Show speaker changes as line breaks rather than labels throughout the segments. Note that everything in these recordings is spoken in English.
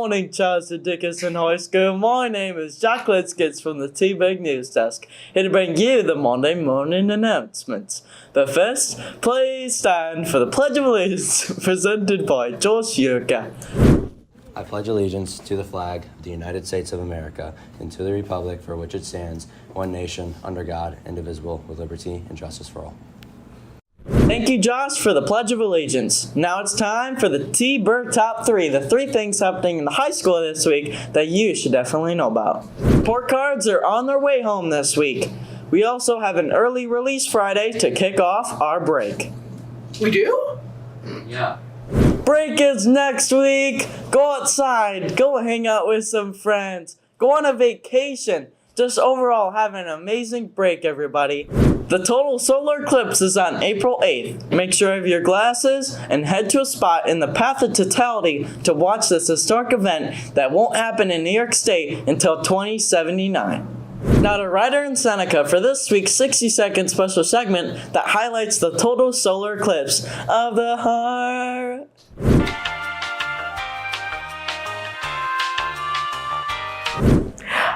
morning, Charleston Dickinson High School. My name is Jack Lidskitz from the T-Bag News Desk, here to bring you the Monday morning announcements. But first, please stand for the Pledge of Allegiance presented by Josh Yurka.
I pledge allegiance to the flag of the United States of America and to the republic for which it stands, one nation, under God, indivisible, with liberty and justice for all.
Thank you, Josh, for the Pledge of Allegiance. Now it's time for the T-Bird Top 3, the 3 things happening in the high school this week that you should definitely know about. Report cards are on their way home this week. We also have an early release Friday to kick off our break.
We do?
Yeah.
Break is next week. Go outside. Go hang out with some friends. Go on a vacation. Just overall have an amazing break, everybody. The total solar eclipse is on April 8th. Make sure you have your glasses and head to a spot in the path of totality to watch this historic event that won't happen in New York State until 2079. Now to Ryder and Seneca for this week's 60-second special segment that highlights the total solar eclipse of the heart.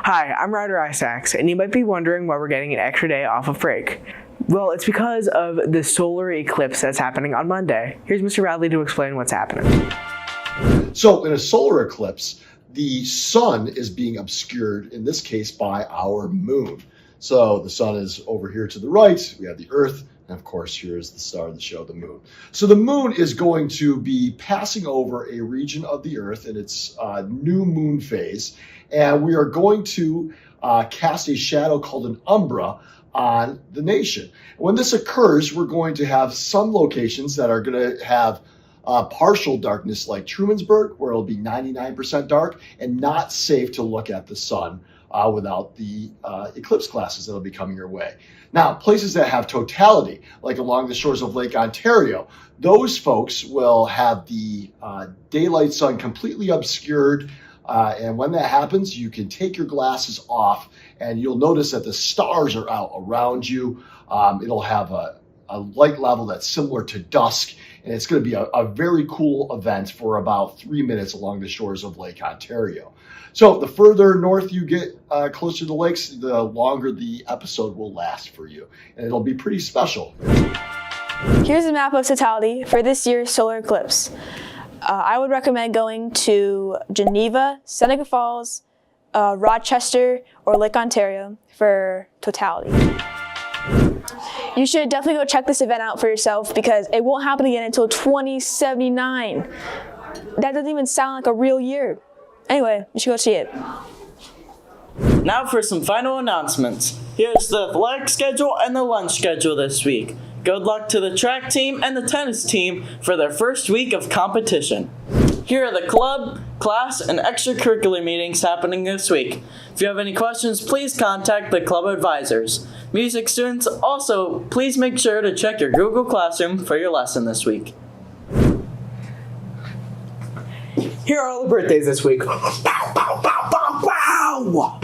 Hi, I'm Ryder Isaacs, and you might be wondering why we're getting an extra day off of break. Well, it's because of the solar eclipse that's happening on Monday. Here's Mr. Radley to explain what's happening.
So in a solar eclipse, the sun is being obscured, in this case, by our moon. So the sun is over here to the right, we have the Earth, and of course, here's the star of the show, the moon. So the moon is going to be passing over a region of the Earth in its new moon phase, and we are going to cast a shadow called an umbra on the nation. When this occurs, we're going to have some locations that are going to have partial darkness, like Trumansburg, where it'll be 99% dark and not safe to look at the sun without the eclipse classes that'll be coming your way. Now, places that have totality, like along the shores of Lake Ontario, those folks will have the daylight sun completely obscured. And when that happens, you can take your glasses off and you'll notice that the stars are out around you. It'll have a light level that's similar to dusk, and it's going to be a very cool event for about 3 minutes along the shores of Lake Ontario. So the further north you get closer to the lakes, the longer the episode will last for you, and it'll be pretty special.
Here's a map of totality for this year's solar eclipse. I would recommend going to Geneva, Seneca Falls, Rochester, or Lake Ontario for totality. You should definitely go check this event out for yourself because it won't happen again until 2079. That doesn't even sound like a real year. Anyway, you should go see it.
Now for some final announcements. Here's the athletic schedule and the lunch schedule this week. Good luck to the track team and the tennis team for their first week of competition. Here are the club, class, and extracurricular meetings happening this week. If you have any questions, please contact the club advisors. Music students, also, please make sure to check your Google Classroom for your lesson this week.
Here are all the birthdays this week. Bow, bow, bow, bow, bow.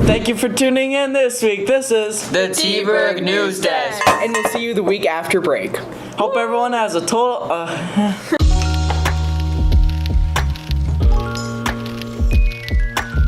Thank you for tuning in this week. This is
The T-Berg News Desk.
And we'll see you the week after break.
Hope everyone has a total...